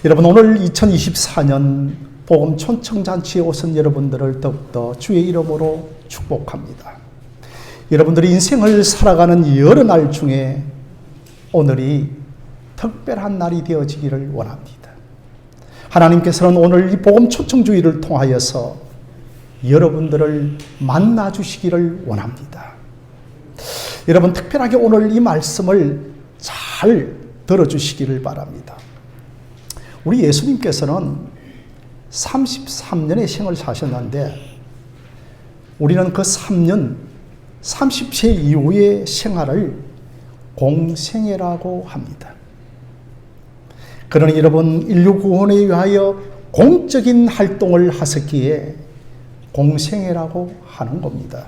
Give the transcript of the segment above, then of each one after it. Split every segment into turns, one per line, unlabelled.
여러분, 오늘 2024년 복음 촌청잔치에 오신 여러분들을 더욱더 주의 이름으로 축복합니다. 여러분들이 인생을 살아가는 여러 날 중에 오늘이 특별한 날이 되어지기를 원합니다. 하나님께서는 오늘 이 복음 초청주의를 통하여서 여러분들을 만나 주시기를 원합니다. 여러분, 특별하게 오늘 이 말씀을 잘 들어주시기를 바랍니다. 우리 예수님께서는 33년의 생을 사셨는데 우리는 그 3년, 30세 이후의 생활을 공생애라고 합니다. 그러나 여러분, 인류 구원에 위하여 공적인 활동을 하셨기에 공생애라고 하는 겁니다.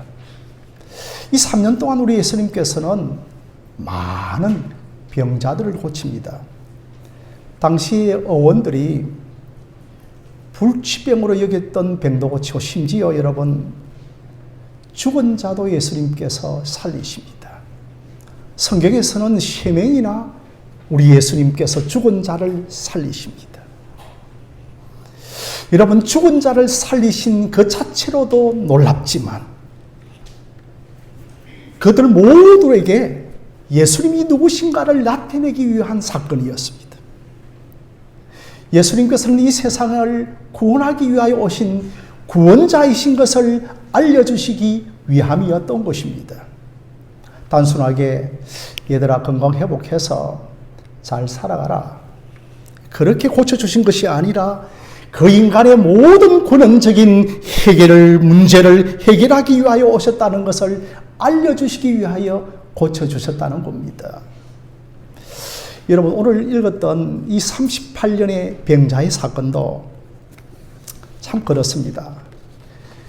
이 3년 동안 우리 예수님께서는 많은 병자들을 고칩니다. 당시 어원들이 불치병으로 여겼던 병도 고치고 심지어 여러분, 죽은 자도 예수님께서 살리십니다. 성경에서는 3명이나 우리 예수님께서 죽은 자를 살리십니다. 여러분, 죽은 자를 살리신 그 자체로도 놀랍지만 그들 모두에게 예수님이 누구신가를 나타내기 위한 사건이었습니다. 예수님께서는 이 세상을 구원하기 위하여 오신 구원자이신 것을 알려주시기 위함이었던 것입니다. 단순하게 얘들아 건강 회복해서 잘 살아가라, 그렇게 고쳐주신 것이 아니라 그 인간의 모든 근원적인 문제를 해결하기 위하여 오셨다는 것을 알려주시기 위하여 고쳐주셨다는 겁니다. 여러분, 오늘 읽었던 이 38년의 병자의 사건도 참 그렇습니다.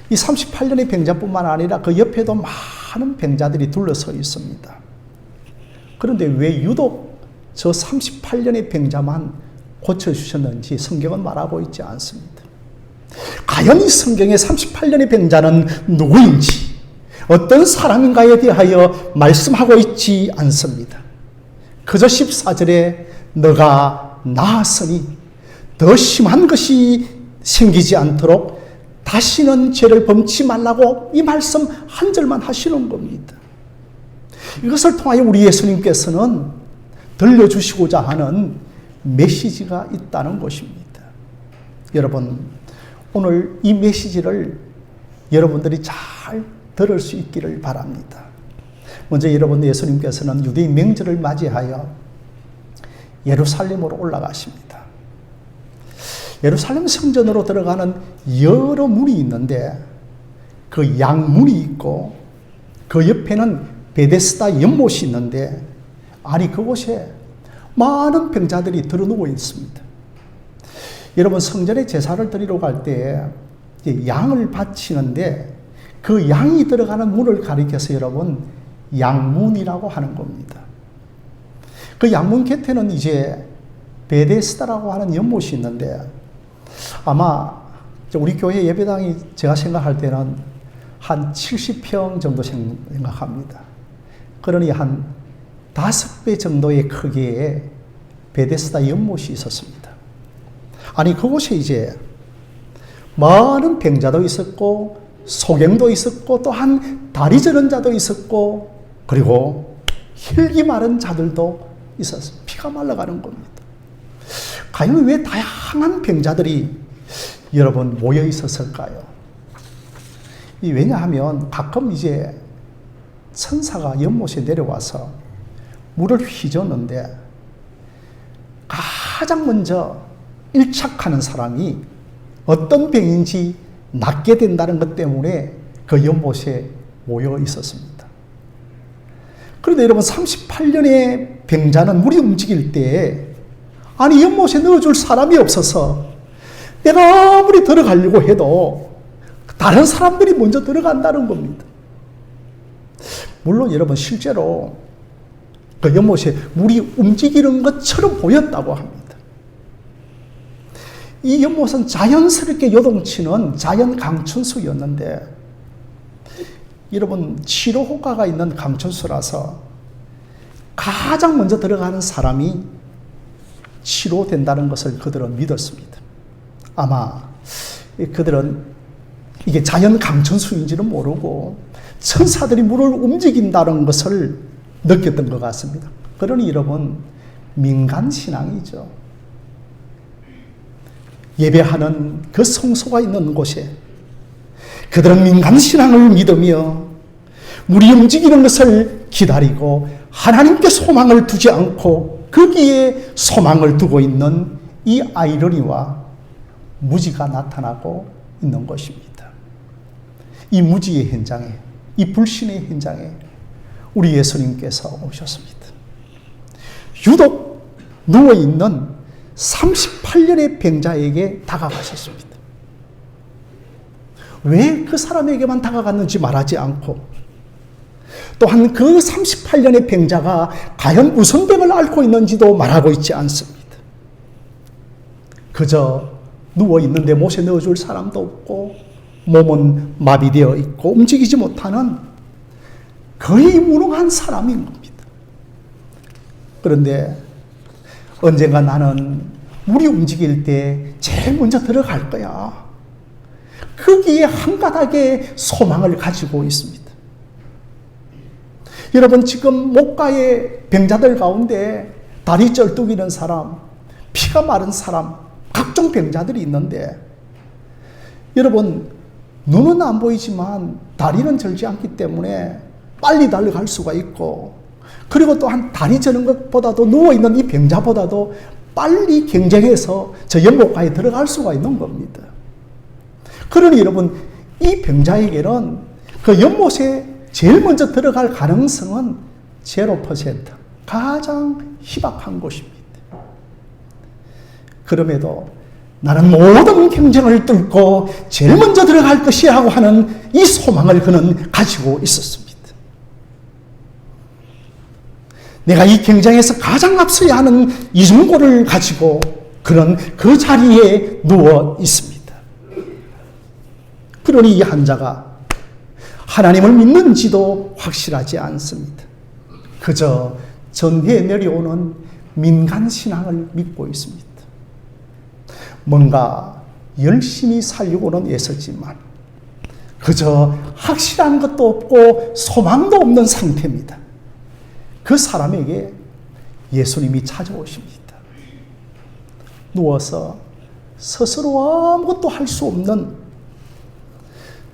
이 38년의 병자뿐만 아니라 그 옆에도 많은 병자들이 둘러서 있습니다. 그런데 왜 유독 저 38년의 병자만 고쳐주셨는지 성경은 말하고 있지 않습니다. 과연 이 성경의 38년의 병자는 누구인지, 어떤 사람인가에 대하여 말씀하고 있지 않습니다. 그저 14절에 너가 나았으니 더 심한 것이 생기지 않도록 다시는 죄를 범치 말라고 이 말씀 한 절만 하시는 겁니다. 이것을 통하여 우리 예수님께서는 들려주시고자 하는 메시지가 있다는 것입니다. 여러분, 오늘 이 메시지를 여러분들이 잘 들을 수 있기를 바랍니다. 먼저 여러분, 예수님께서는 유대인 명절을 맞이하여 예루살렘으로 올라가십니다. 예루살렘 성전으로 들어가는 여러 문이 있는데 그 양문이 있고 그 옆에는 베데스다 연못이 있는데, 아니 그곳에 많은 병자들이 들어누워 있습니다. 여러분, 성전에 제사를 드리러 갈 때 양을 바치는데 그 양이 들어가는 문을 가리켜서 여러분 양문이라고 하는 겁니다. 그 양문 곁에는 이제 베데스다라고 하는 연못이 있는데 아마 우리 교회 예배당이 제가 생각할 때는 한 70평 정도 생각합니다. 그러니 한 5배 정도의 크기의 베데스다 연못이 있었습니다. 아니 그곳에 이제 많은 병자도 있었고 소경도 있었고 또한 다리 저는 자도 있었고 그리고 혈기 마른 자들도 있었어요. 피가 말라가는 겁니다. 과연 왜 다양한 병자들이 여러분 모여 있었을까요? 왜냐하면 가끔 이제 천사가 연못에 내려와서 물을 휘젓는데 가장 먼저 일착하는 사람이 어떤 병인지 낫게 된다는 것 때문에 그 연못에 모여 있었습니다. 그런데 여러분, 38년의 병자는 물이 움직일 때 아니 연못에 넣어줄 사람이 없어서 내가 아무리 들어가려고 해도 다른 사람들이 먼저 들어간다는 겁니다. 물론 여러분, 실제로 그 연못에 물이 움직이는 것처럼 보였다고 합니다. 이 연못은 자연스럽게 요동치는 자연 강천수였는데 여러분, 치료 효과가 있는 강천수라서 가장 먼저 들어가는 사람이 치료된다는 것을 그들은 믿었습니다. 아마 그들은 이게 자연 강천수인지는 모르고 천사들이 물을 움직인다는 것을 느꼈던 것 같습니다. 그러니 여러분, 민간신앙이죠. 예배하는 그 성소가 있는 곳에 그들은 민간신앙을 믿으며 물이 움직이는 것을 기다리고 하나님께 소망을 두지 않고 거기에 소망을 두고 있는 이 아이러니와 무지가 나타나고 있는 것입니다. 이 무지의 현장에, 이 불신의 현장에 우리 예수님께서 오셨습니다. 유독 누워있는 38년의 병자에게 다가가셨습니다. 왜 그 사람에게만 다가갔는지 말하지 않고, 또한 그 38년의 병자가 과연 무슨 병을 앓고 있는지도 말하고 있지 않습니다. 그저 누워있는데 못에 넣어줄 사람도 없고 몸은 마비되어 있고 움직이지 못하는 거의 무능한 사람인 겁니다. 그런데 언젠가 나는 물이 움직일 때 제일 먼저 들어갈 거야. 거기에 한가닥의 소망을 가지고 있습니다. 여러분, 지금 목가의 병자들 가운데 다리 쩔뚝이는 사람, 피가 마른 사람, 각종 병자들이 있는데, 여러분, 눈은 안 보이지만 다리는 절지 않기 때문에 빨리 달려갈 수가 있고, 그리고 또한 다리 저는 것보다도 누워있는 이 병자보다도 빨리 경쟁해서 저 연못가에 들어갈 수가 있는 겁니다. 그러니 여러분, 이 병자에게는 그 연못에 제일 먼저 들어갈 가능성은 0%, 가장 희박한 곳입니다. 그럼에도 나는 모든 경쟁을 뚫고 제일 먼저 들어갈 것이야 하고 하는 이 소망을 그는 가지고 있었습니다. 내가 이 경쟁에서 가장 앞서야 하는 이중고를 가지고 그는 그 자리에 누워 있습니다. 그러니 이 환자가 하나님을 믿는지도 확실하지 않습니다. 그저 전해에 내려오는 민간신앙을 믿고 있습니다. 뭔가 열심히 살려고는 애쓰지만 그저 확실한 것도 없고 소망도 없는 상태입니다. 그 사람에게 예수님이 찾아오십니다. 누워서 스스로 아무것도 할 수 없는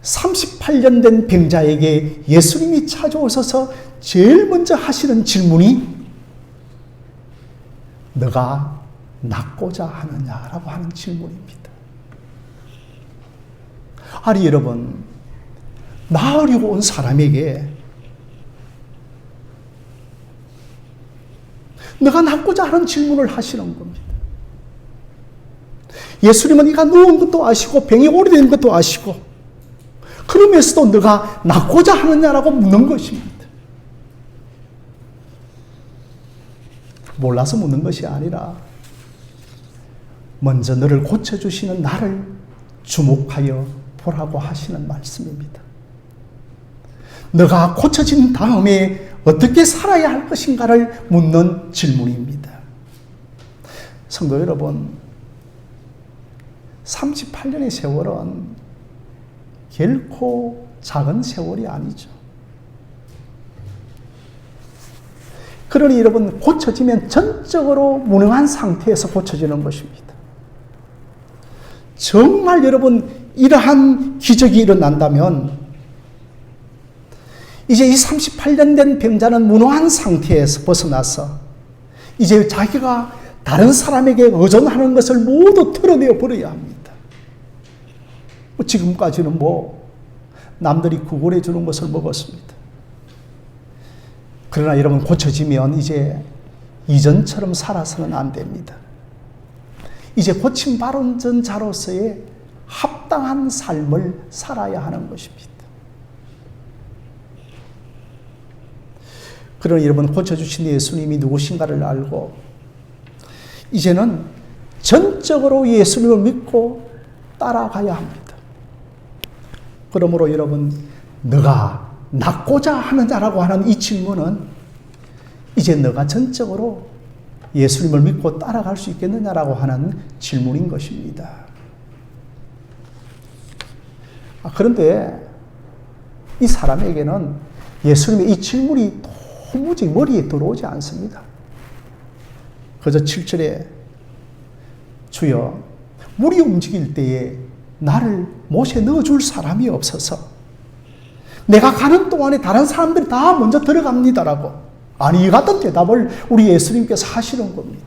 38년 된 병자에게 예수님이 찾아오셔서 제일 먼저 하시는 질문이 너가 낫고자 하느냐라고 하는 질문입니다. 아니 여러분, 나으려고 온 사람에게 너가 낫고자 하는 질문을 하시는 겁니다. 예수님은 네가 누운 것도 아시고 병이 오래된 것도 아시고 그러면서도 너가 낫고자 하느냐라고 묻는 것입니다. 몰라서 묻는 것이 아니라 먼저 너를 고쳐주시는 나를 주목하여 보라고 하시는 말씀입니다. 너가 고쳐진 다음에 어떻게 살아야 할 것인가를 묻는 질문입니다. 성도 여러분, 38년의 세월은 결코 작은 세월이 아니죠. 그러니 여러분, 고쳐지면 전적으로 무능한 상태에서 고쳐지는 것입니다. 정말 여러분, 이러한 기적이 일어난다면 이제 이 38년 된 병자는 무능한 상태에서 벗어나서 이제 자기가 다른 사람에게 의존하는 것을 모두 털어내어 버려야 합니다. 지금까지는 남들이 구걸해 주는 것을 먹었습니다. 그러나 여러분, 고쳐지면 이제 이전처럼 살아서는 안 됩니다. 이제 고침받은 자로서의 합당한 삶을 살아야 하는 것입니다. 그러나 여러분, 고쳐주신 예수님이 누구신가를 알고 이제는 전적으로 예수님을 믿고 따라가야 합니다. 그러므로 여러분, 너가 낫고자 하느냐라고 하는 이 질문은 이제 너가 전적으로 예수님을 믿고 따라갈 수 있겠느냐라고 하는 질문인 것입니다. 그런데 이 사람에게는 예수님의 이 질문이 도무지 머리에 들어오지 않습니다. 그저 7절에 주여 물이 움직일 때에 나를 못에 넣어줄 사람이 없어서 내가 가는 동안에 다른 사람들이 다 먼저 들어갑니다라고 이 같은 대답을 우리 예수님께서 하시는 겁니다.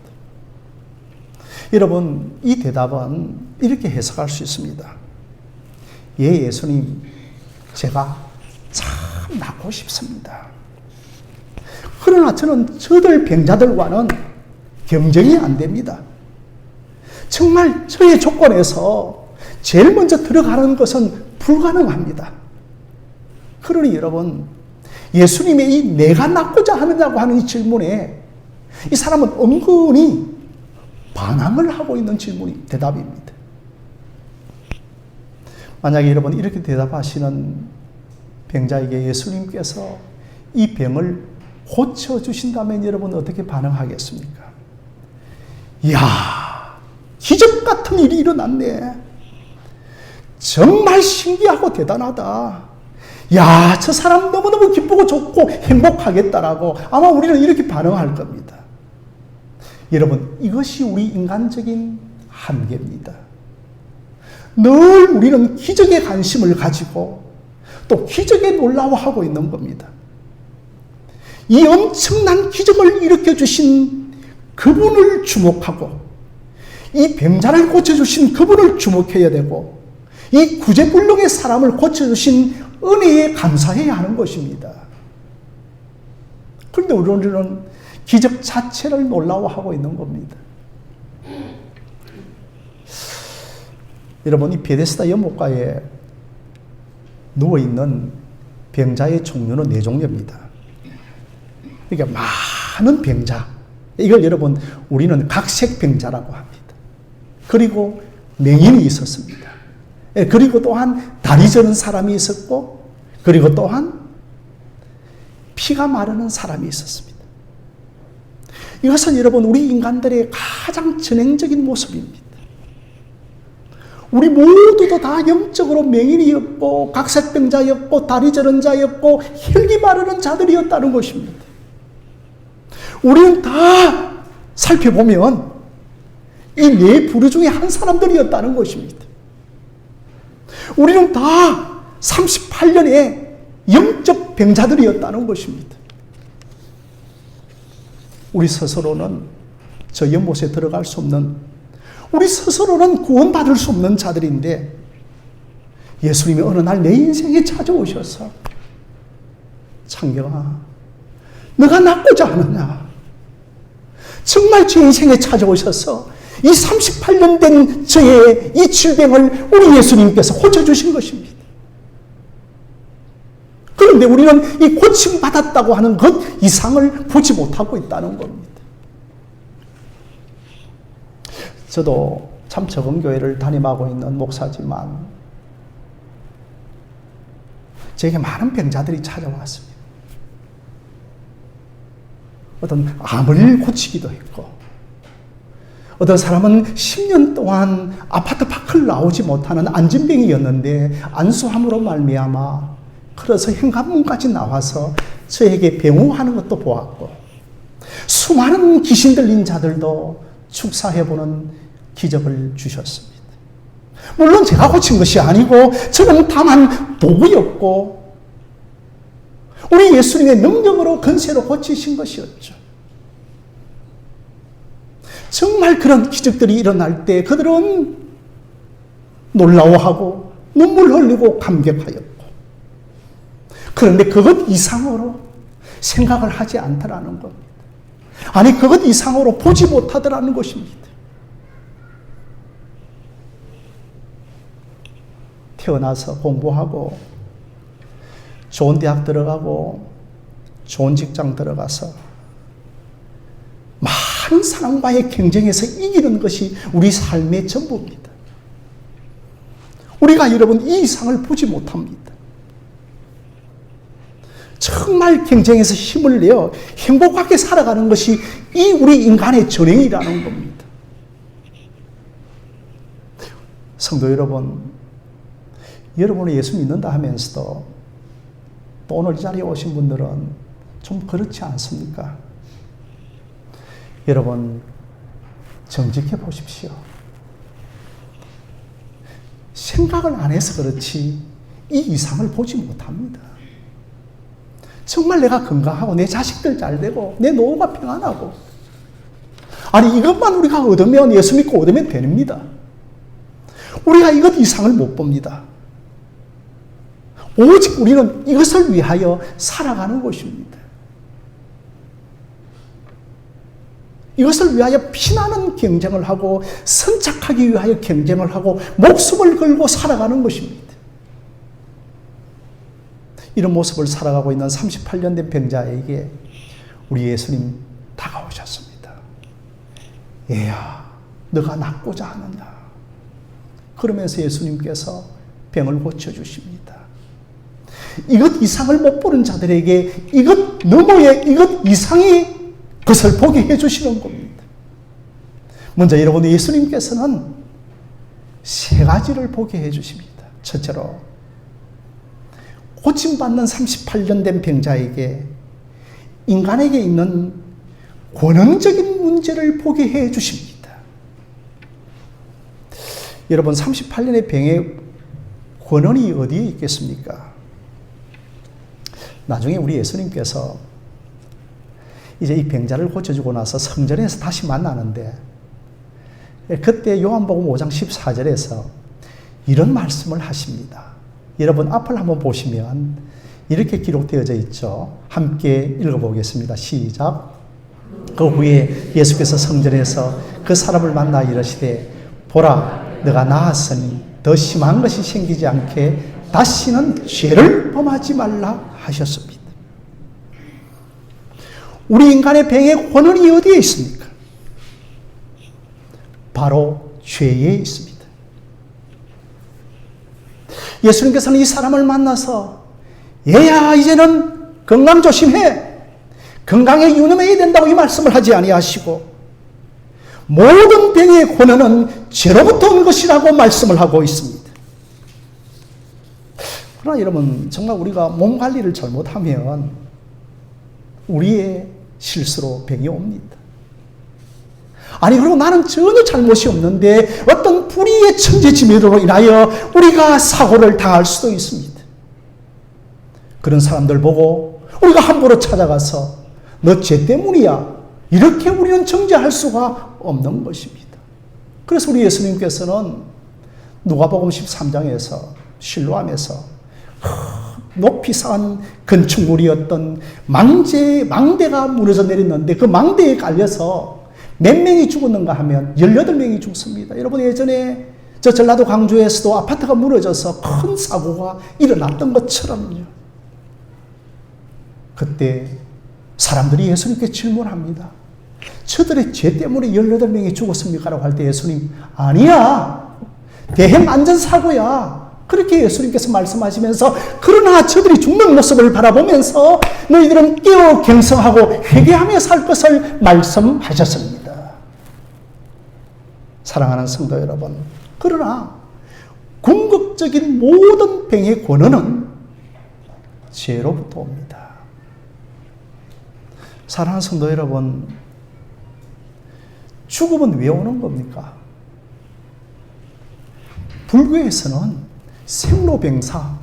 여러분, 이 대답은 이렇게 해석할 수 있습니다. 예수님, 제가 참 낫고 싶습니다. 그러나 저는 저들 병자들과는 경쟁이 안 됩니다. 정말 저의 조건에서 제일 먼저 들어가는 것은 불가능합니다. 그러니 여러분, 예수님의 이 내가 낫고자 하느냐고 하는 이 질문에 이 사람은 은근히 반항을 하고 있는 대답입니다. 만약에 여러분 이렇게 대답하시는 병자에게 예수님께서 이 병을 고쳐주신다면 여러분 어떻게 반응하겠습니까? 이야, 기적 같은 일이 일어났네. 정말 신기하고 대단하다. 야, 저 사람 너무너무 기쁘고 좋고 행복하겠다라고 아마 우리는 이렇게 반응할 겁니다. 여러분, 이것이 우리 인간적인 한계입니다. 늘 우리는 기적에 관심을 가지고 또 기적에 놀라워하고 있는 겁니다. 이 엄청난 기적을 일으켜주신 그분을 주목하고 이 병자를 고쳐주신 그분을 주목해야 되고 이 구제불능의 사람을 고쳐주신 은혜에 감사해야 하는 것입니다. 그런데 우리는 기적 자체를 놀라워하고 있는 겁니다. 여러분, 이 베데스다 연못가에 누워있는 병자의 종류는 4종류입니다. 그러니까 많은 병자, 이걸 여러분 우리는 각색병자라고 합니다. 그리고 맹인이 있었습니다. 그리고 또한 다리 저는 사람이 있었고, 그리고 또한 피가 마르는 사람이 있었습니다. 이것은 여러분 우리 인간들의 가장 전형적인 모습입니다. 우리 모두도 다 영적으로 맹인이었고 각색병자였고 다리 저는 자였고 혈기 마르는 자들이었다는 것입니다. 우리는 다 살펴보면 이 4부류 중에 한 사람들이었다는 것입니다. 우리는 다 38년의 영적 병자들이었다는 것입니다. 우리 스스로는 저 연못에 들어갈 수 없는, 우리 스스로는 구원받을 수 없는 자들인데 예수님이 어느 날 내 인생에 찾아오셔서 창경아, 너가 낫고자 하느냐? 정말 제 인생에 찾아오셔서 이 38년 된 저의 이 질병을 우리 예수님께서 고쳐주신 것입니다. 그런데 우리는 이 고침받았다고 하는 것 이상을 보지 못하고 있다는 겁니다. 저도 참 적은 교회를 담임하고 있는 목사지만 제게 많은 병자들이 찾아왔습니다. 어떤 암을 고치기도 했고, 어떤 사람은 10년 동안 아파트 밖을 나오지 못하는 안진병이었는데 안수함으로 말미암아 그래서 현관문까지 나와서 저에게 병호하는 것도 보았고, 수많은 귀신 들린 자들도 축사해보는 기적을 주셨습니다. 물론 제가 고친 것이 아니고 저는 다만 도구였고 우리 예수님의 능력으로 권세로 고치신 것이었죠. 정말 그런 기적들이 일어날 때 그들은 놀라워하고 눈물 흘리고 감격하였고, 그런데 그것 이상으로 생각을 하지 않더라는 겁니다. 아니, 그것 이상으로 보지 못하더라는 것입니다. 태어나서 공부하고 좋은 대학 들어가고 좋은 직장 들어가서 많은 사람과의 경쟁에서 이기는 것이 우리 삶의 전부입니다. 우리가 여러분 이 이상을 보지 못합니다. 정말 경쟁에서 힘을 내어 행복하게 살아가는 것이 이 우리 인간의 전행이라는 겁니다. 성도 여러분, 여러분은 예수 믿는다 하면서도 또 오늘 이 자리에 오신 분들은 좀 그렇지 않습니까? 여러분, 정직해 보십시오. 생각을 안 해서 그렇지 이 이상을 보지 못합니다. 정말 내가 건강하고 내 자식들 잘 되고 내 노후가 평안하고, 아니 이것만 우리가 얻으면, 예수 믿고 얻으면 됩니다. 우리가 이것 이상을 못 봅니다. 오직 우리는 이것을 위하여 살아가는 것입니다. 이것을 위하여 피나는 경쟁을 하고 선착하기 위하여 경쟁을 하고 목숨을 걸고 살아가는 것입니다. 이런 모습을 살아가고 있는 38년 된 병자에게 우리 예수님 다가오셨습니다. 얘야, 너가 낫고자 하느냐? 그러면서 예수님께서 병을 고쳐주십니다. 이것 이상을 못 보는 자들에게 이것 너머의 이것 이상의 것을 보게 해주시는 겁니다. 먼저 여러분, 예수님께서는 세 가지를 보게 해주십니다. 첫째로, 고침받는 38년 된 병자에게 인간에게 있는 권능적인 문제를 보게 해주십니다. 여러분, 38년의 병의 권한이 어디에 있겠습니까? 나중에 우리 예수님께서 이제 이 병자를 고쳐주고 나서 성전에서 다시 만나는데, 그때 요한복음 5장 14절에서 이런 말씀을 하십니다. 여러분 앞을 한번 보시면 이렇게 기록되어져 있죠. 함께 읽어보겠습니다. 시작. 그 후에 예수께서 성전에서 그 사람을 만나 이르시되, 보라, 너가 나았으니 더 심한 것이 생기지 않게 다시는 죄를 범하지 말라 하셨습니다. 우리 인간의 병의 권한이 어디에 있습니까? 바로 죄에 있습니다. 예수님께서는 이 사람을 만나서, 얘야 이제는 건강 조심해, 건강에 유념해야 된다고 이 말씀을 하지 아니하시고, 모든 병의 권한은 죄로부터 온 것이라고 말씀을 하고 있습니다. 그러나 여러분, 정말 우리가 몸 관리를 잘못하면 우리의 실수로 병이 옵니다. 아니, 그리고 나는 전혀 잘못이 없는데 어떤 불의의 천재지매로 인하여 우리가 사고를 당할 수도 있습니다. 그런 사람들 보고 우리가 함부로 찾아가서 너 죄 때문이야, 이렇게 우리는 정죄할 수가 없는 것입니다. 그래서 우리 예수님께서는 누가복음 13장에서 실로암에서 높이 산 건축물이었던 망대가 무너져 내렸는데, 그 망대에 깔려서 몇 명이 죽었는가 하면 18명이 죽습니다. 여러분, 예전에 저 전라도 광주에서도 아파트가 무너져서 큰 사고가 일어났던 것처럼요. 그때 사람들이 예수님께 질문합니다. 저들의 죄 때문에 18명이 죽었습니까? 라고 할 때 예수님, 아니야, 대형 안전사고야, 그렇게 예수님께서 말씀하시면서, 그러나 저들이 죽는 모습을 바라보면서 너희들은 깨어 경성하고 회개하며 살 것을 말씀하셨습니다. 사랑하는 성도 여러분, 그러나 궁극적인 모든 병의 권한은 죄로부터 옵니다. 사랑하는 성도 여러분, 죽음은 왜 오는 겁니까? 불교에서는 생로병사,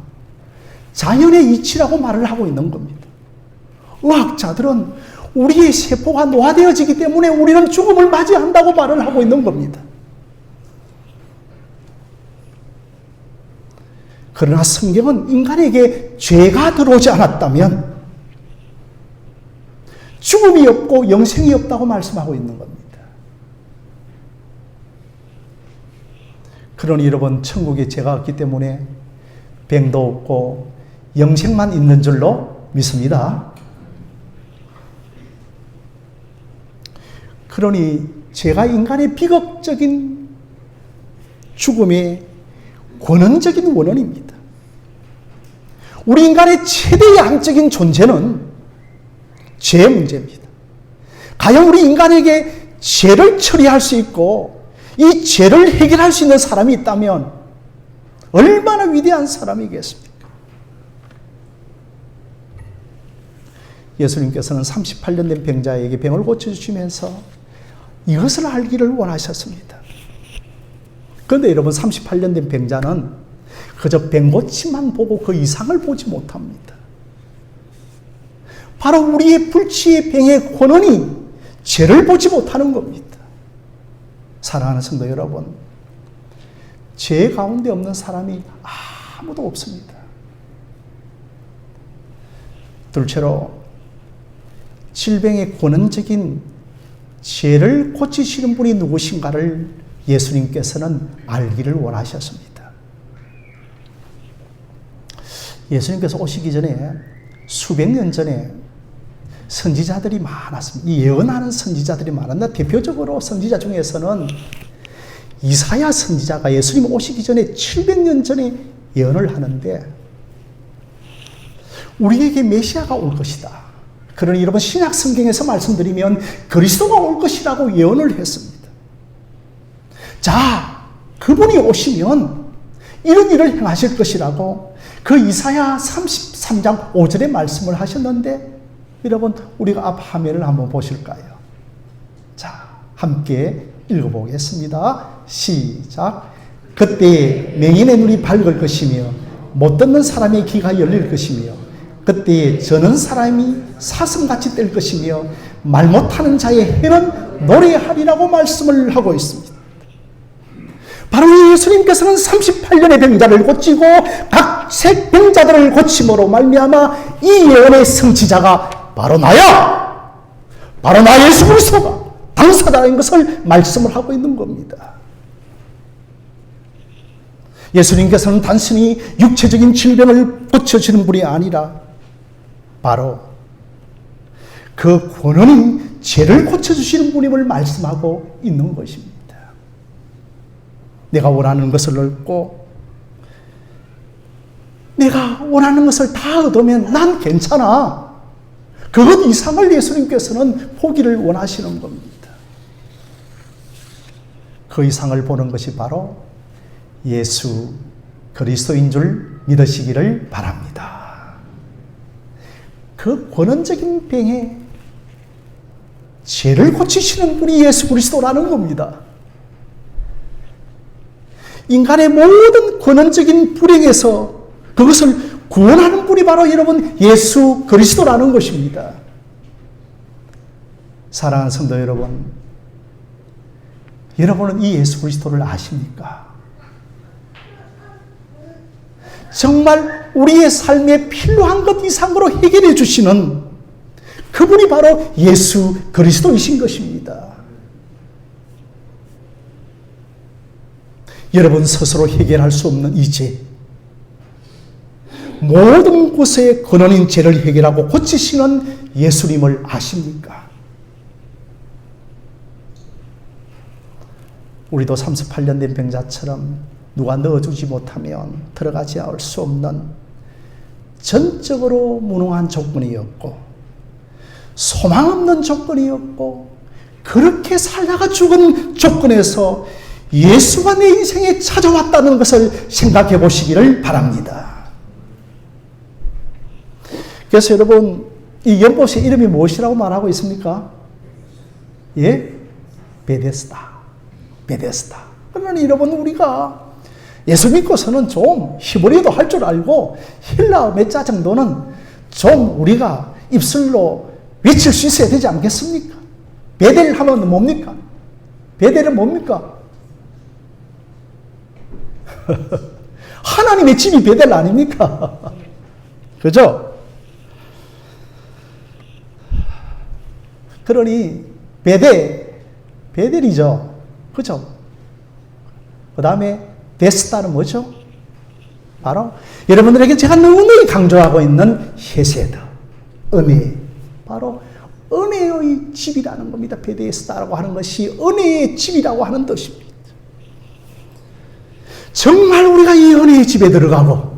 자연의 이치라고 말을 하고 있는 겁니다. 의학자들은 우리의 세포가 노화되어지기 때문에 우리는 죽음을 맞이한다고 말을 하고 있는 겁니다. 그러나 성경은 인간에게 죄가 들어오지 않았다면 죽음이 없고 영생이 없다고 말씀하고 있는 겁니다. 그러니 여러분, 천국에 죄가 없기 때문에 병도 없고 영생만 있는 줄로 믿습니다. 그러니 죄가 인간의 비극적인 죽음의 권능적인 원인입니다. 우리 인간의 최대 양적인 존재는 죄 문제입니다. 과연 우리 인간에게 죄를 처리할 수 있고 이 죄를 해결할 수 있는 사람이 있다면 얼마나 위대한 사람이겠습니까? 예수님께서는 38년 된 병자에게 병을 고쳐주시면서 이것을 알기를 원하셨습니다. 그런데 여러분, 38년 된 병자는 그저 병고침만 보고 그 이상을 보지 못합니다. 바로 우리의 불치의 병의 권원이 죄를 보지 못하는 겁니다. 사랑하는 성도 여러분, 죄 가운데 없는 사람이 아무도 없습니다. 둘째로 질병의 권원적인 죄를 고치시는 분이 누구신가를 예수님께서는 알기를 원하셨습니다. 예수님께서 오시기 전에 수백 년 전에 선지자들이 많았습니다. 예언하는 선지자들이 많았는데 대표적으로 선지자 중에서는 이사야 선지자가 예수님 오시기 전에 700년 전에 예언을 하는데 우리에게 메시아가 올 것이다. 그러니 여러분, 신약 성경에서 말씀드리면 그리스도가 올 것이라고 예언을 했습니다. 자, 그분이 오시면 이런 일을 행하실 것이라고 그 이사야 33장 5절에 말씀을 하셨는데 여러분, 우리가 앞 화면을 한번 보실까요? 자, 함께 읽어보겠습니다. 시작. 그때 맹인의 눈이 밝을 것이며 못 듣는 사람의 귀가 열릴 것이며 그때 저는 사람이 사슴같이 뗄 것이며 말 못하는 자의 혀는 노래하리라고 말씀을 하고 있습니다. 바로 예수님께서는 38년의 병자를 고치고 각색 병자들을 고침으로 말미암아 이 예언의 성취자가 바로 나야! 바로 나 예수 그리스도가 당사자인 것을 말씀을 하고 있는 겁니다. 예수님께서는 단순히 육체적인 질병을 고쳐주는 분이 아니라 바로 그 권원인 죄를 고쳐주시는 분임을 말씀하고 있는 것입니다. 내가 원하는 것을 얻고 내가 원하는 것을 다 얻으면 난 괜찮아. 그것 이상을 예수님께서는 보기를 원하시는 겁니다. 그 이상을 보는 것이 바로 예수 그리스도인 줄 믿으시기를 바랍니다. 그 권원적인 병에 죄를 고치시는 분이 예수 그리스도라는 겁니다. 인간의 모든 권원적인 불행에서 그것을 구원하는 분이 바로 여러분 예수 그리스도라는 것입니다. 사랑하는 성도 여러분, 여러분은 이 예수 그리스도를 아십니까? 정말 우리의 삶에 필요한 것 이상으로 해결해 주시는 그분이 바로 예수 그리스도이신 것입니다. 여러분 스스로 해결할 수 없는 이 죄, 모든 곳에 근원인 죄를 해결하고 고치시는 예수님을 아십니까? 우리도 38년 된 병자처럼 누가 넣어주지 못하면 들어가지 않을 수 없는 전적으로 무능한 조건이었고 소망 없는 조건이었고 그렇게 살다가 죽은 조건에서 예수가 내 인생에 찾아왔다는 것을 생각해 보시기를 바랍니다. 그래서 여러분, 이 연못의 이름이 무엇이라고 말하고 있습니까? 예? 베데스다. 베데스다. 그러니 여러분, 우리가 예수 믿고서는 좀 히브리어도 할 줄 알고 헬라어 몇 자 정도는 좀 우리가 입술로 외칠 수 있어야 되지 않겠습니까? 베델 하면 뭡니까? 베델은 뭡니까? 하나님의 집이 베델 아닙니까? 그죠? 그러니 베델이죠. 그죠? 그 다음에 데스다는 뭐죠? 바로 여러분들에게 제가 너무너무 강조하고 있는 헤세드, 은혜. 바로 은혜의 집이라는 겁니다. 베데스다라고 하는 것이 은혜의 집이라고 하는 뜻입니다. 정말 우리가 이 은혜의 집에 들어가고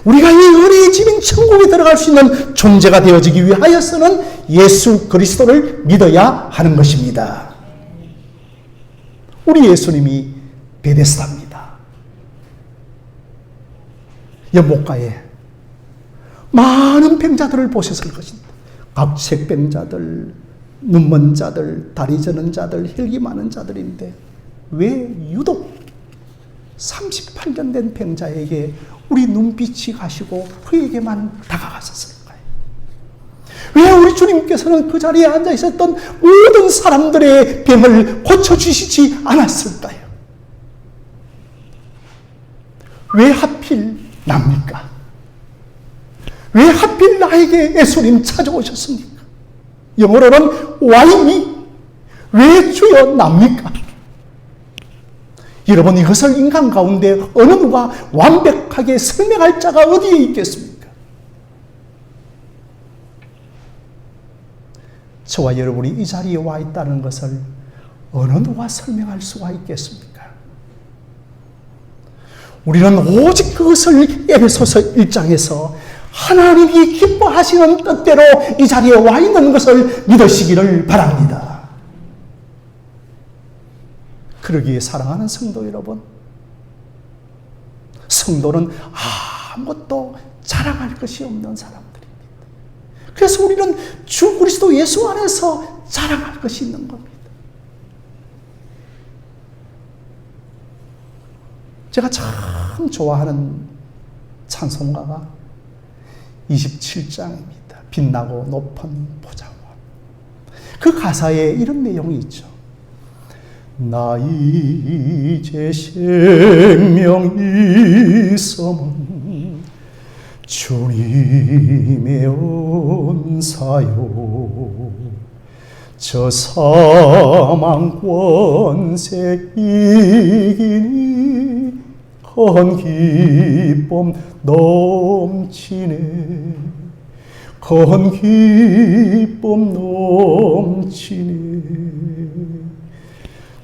우리가 이 은혜의 집인 천국에 들어갈 수 있는 존재가 되어지기 위하여서는 예수 그리스도를 믿어야 하는 것입니다. 우리 예수님이 베데스다입니다. 연못가에 많은 병자들을 보셨을 것입니다. 각색병자들, 눈먼 자들, 다리 저는 자들, 혈기 많은 자들인데 왜 유독 38년 된 병자에게 우리 눈빛이 가시고 그에게만 다가갔었을까요? 왜 우리 주님께서는 그 자리에 앉아 있었던 모든 사람들의 병을 고쳐주시지 않았을까요? 왜 하필 납니까? 왜 하필 나에게 예수님 찾아오셨습니까? 영어로는 Why me? 왜 주여 납니까? 여러분, 이것을 인간 가운데 어느 누가 완벽하게 설명할 자가 어디에 있겠습니까? 저와 여러분이 이 자리에 와 있다는 것을 어느 누가 설명할 수가 있겠습니까? 우리는 오직 그것을 에베소서 1장에서 하나님이 기뻐하시는 뜻대로 이 자리에 와 있는 것을 믿으시기를 바랍니다. 그러기에 사랑하는 성도 여러분, 성도는 아무것도 자랑할 것이 없는 사람들입니다. 그래서 우리는 주 그리스도 예수 안에서 자랑할 것이 있는 겁니다. 제가 참 좋아하는 찬송가가 27장입니다. 빛나고 높은 보좌와. 그 가사에 이런 내용이 있죠. 나 이제 생명 있음은 주님의 은사요. 저 사망 권세 이기니 큰 기쁨 넘치네. 큰 기쁨 넘치네.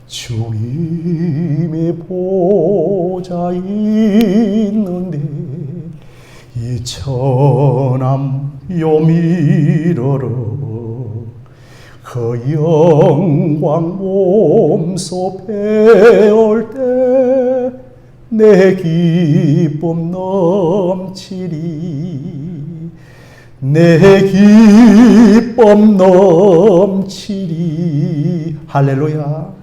주님의 보좌 있는데 이 천함 요미러러 그 영광 몸소 배울 때 내 기쁨 넘치리. 내 기쁨 넘치리. 할렐루야.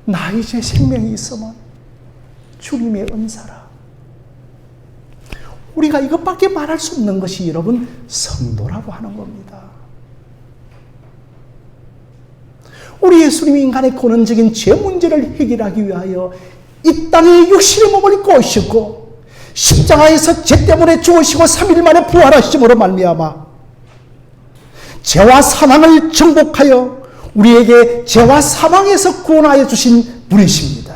나 이제 생명이 있으면 주님의 은사라. 우리가 이것밖에 말할 수 없는 것이 여러분 성도라고 하는 겁니다. 우리 예수님이 인간의 근원적인 죄 문제를 해결하기 위하여 이 땅에 육신의 몸을 입고 오셨고 십자가에서 죄 때문에 죽으시고 3일 만에 부활하심으로 말미암아 죄와 사망을 정복하여 우리에게 죄와 사망에서 구원하여 주신 분이십니다.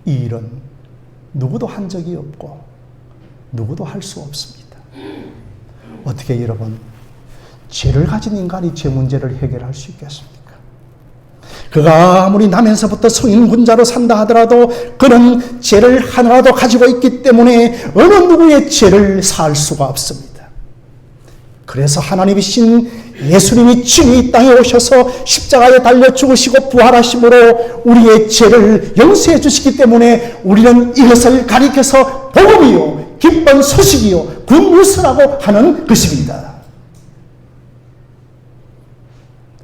이 일은 누구도 한 적이 없고 누구도 할 수 없습니다. 어떻게 여러분, 죄를 가진 인간이 죄 문제를 해결할 수 있겠습니까? 그가 아무리 나면서부터 성인군자로 산다 하더라도 그는 죄를 하나라도 가지고 있기 때문에 어느 누구의 죄를 사할 수가 없습니다. 그래서 하나님이신 예수님이 친히 이 땅에 오셔서 십자가에 달려 죽으시고 부활하심으로 우리의 죄를 용서해 주시기 때문에 우리는 이것을 가리켜서 복음이요 기쁜 소식이요 굿뉴스라고 하는 것입니다.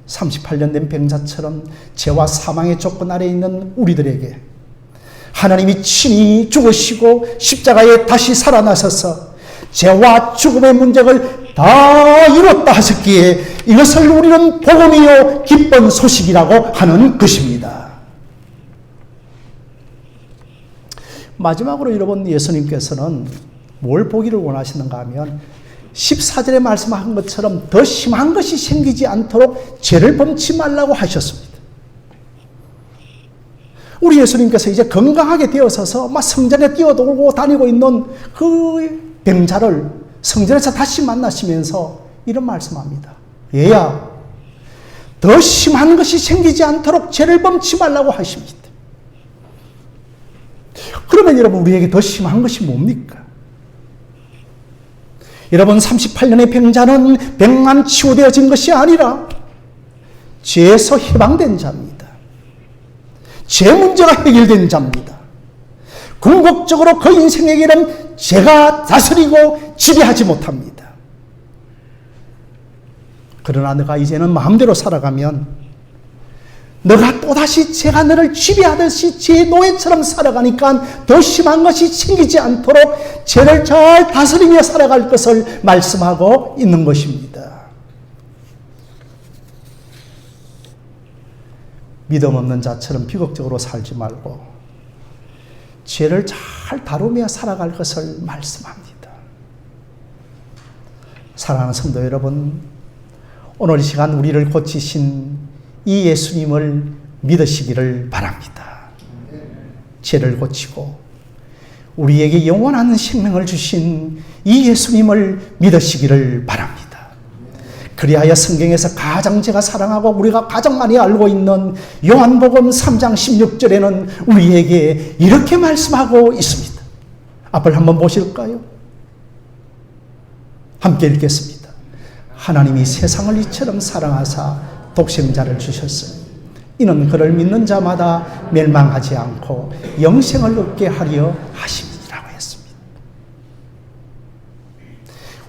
38년 된 병자처럼 죄와 사망의 조건 아래에 있는 우리들에게 하나님이 친히 죽으시고 십자가에 다시 살아나셔서 죄와 죽음의 문제를 다 이뤘다 하셨기에 이것을 우리는 복음이요 기쁜 소식이라고 하는 것입니다. 마지막으로 여러분, 예수님께서는 뭘 보기를 원하시는가 하면 14절에 말씀한 것처럼 더 심한 것이 생기지 않도록 죄를 범치 말라고 하셨습니다. 우리 예수님께서 이제 건강하게 되어서서 막 성전에 뛰어돌고 다니고 있는 그 병자를 성전에서 다시 만나시면서 이런 말씀합니다. 얘야, 더 심한 것이 생기지 않도록 죄를 범치 말라고 하십니다. 그러면 여러분, 우리에게 더 심한 것이 뭡니까? 여러분, 38년의 병자는 병만 치유되어진 것이 아니라 죄에서 해방된 자입니다. 죄 문제가 해결된 자입니다. 궁극적으로 그 인생에게는 죄가 다스리고 지배하지 못합니다. 그러나 너가 이제는 마음대로 살아가면 너가 또다시 죄가 너를 지배하듯이 죄의 노예처럼 살아가니까 더 심한 것이 생기지 않도록 죄를 잘 다스리며 살아갈 것을 말씀하고 있는 것입니다. 믿음 없는 자처럼 비극적으로 살지 말고 죄를 잘 다루며 살아갈 것을 말씀합니다. 사랑하는 성도 여러분, 오늘 이 시간 우리를 고치신 이 예수님을 믿으시기를 바랍니다. 죄를 고치고 우리에게 영원한 생명을 주신 이 예수님을 믿으시기를 바랍니다. 그리하여 성경에서 가장 제가 사랑하고 우리가 가장 많이 알고 있는 요한복음 3장 16절에는 우리에게 이렇게 말씀하고 있습니다. 앞을 한번 보실까요? 함께 읽겠습니다. 하나님이 세상을 이처럼 사랑하사 독생자를 주셨으니 이는 그를 믿는 자마다 멸망하지 않고 영생을 얻게 하려 하심이라고 했습니다.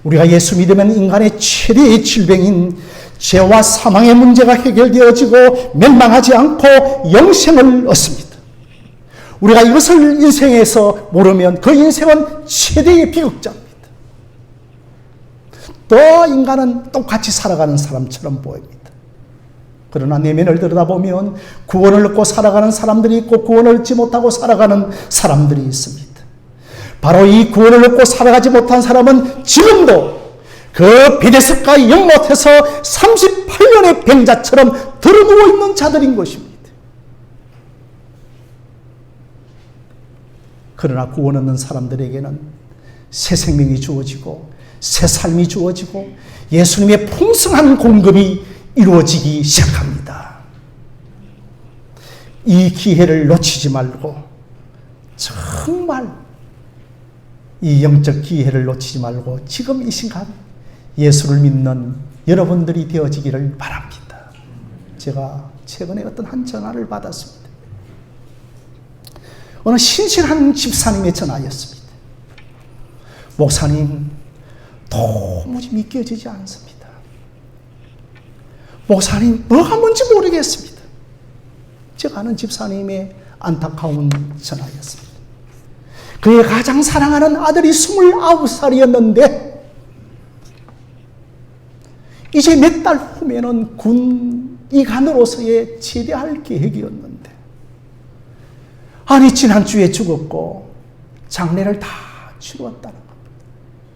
우리가 예수 믿으면 인간의 최대의 질병인 죄와 사망의 문제가 해결되어지고 멸망하지 않고 영생을 얻습니다. 우리가 이것을 인생에서 모르면 그 인생은 최대의 비극자입니다. 또 인간은 똑같이 살아가는 사람처럼 보입니다. 그러나 내면을 들여다보면 구원을 얻고 살아가는 사람들이 있고 구원을 얻지 못하고 살아가는 사람들이 있습니다. 바로 이 구원을 얻고 살아가지 못한 사람은 지금도 그 베데스다 연못에서 38년의 병자처럼 들어누워 있는 자들인 것입니다. 그러나 구원 얻는 사람들에게는 새 생명이 주어지고 새 삶이 주어지고 예수님의 풍성한 공급이 이루어지기 시작합니다. 이 기회를 놓치지 말고 정말 이 영적 기회를 놓치지 말고 지금 이 시간 예수를 믿는 여러분들이 되어지기를 바랍니다. 제가 최근에 어떤 한 전화를 받았습니다. 어느 신실한 집사님의 전화였습니다. 목사님, 도무지 믿겨지지 않습니다. 목사님, 뭐가 뭔지 모르겠습니다. 제가 아는 집사님의 안타까운 전화였습니다. 그의 가장 사랑하는 아들이 29살이었는데 이제 몇 달 후면은 군 이관으로서의 제대할 계획이었는데 아니 지난주에 죽었고 장례를 다 치루었다는 겁니다.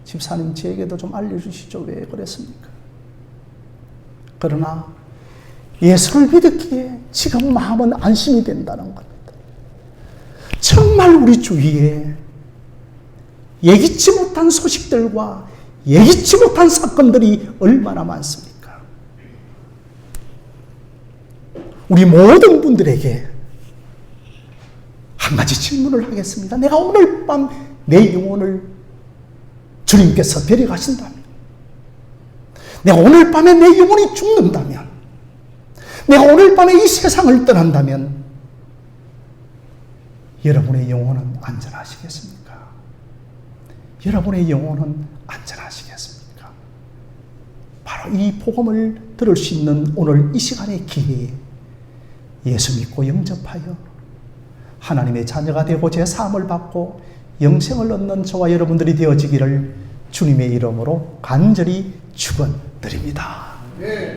집사님, 저에게도 좀 알려주시죠. 왜 그랬습니까? 그러나 예수를 믿었기에 지금 마음은 안심이 된다는 겁니다. 정말 우리 주위에 예기치 못한 소식들과 예기치 못한 사건들이 얼마나 많습니까? 우리 모든 분들에게 한 가지 질문을 하겠습니다. 내가 오늘 밤 내 영혼을 주님께서 데려가신다면, 내가 오늘 밤에 내 영혼이 죽는다면, 내가 오늘 밤에 이 세상을 떠난다면 여러분의 영혼은 안전하시겠습니까? 여러분의 영혼은 안전하시겠습니까? 바로 이 복음을 들을 수 있는 오늘 이 시간의 기회에 예수 믿고 영접하여 하나님의 자녀가 되고 제사함을 받고 영생을 얻는 저와 여러분들이 되어지기를 주님의 이름으로 간절히 축원드립니다.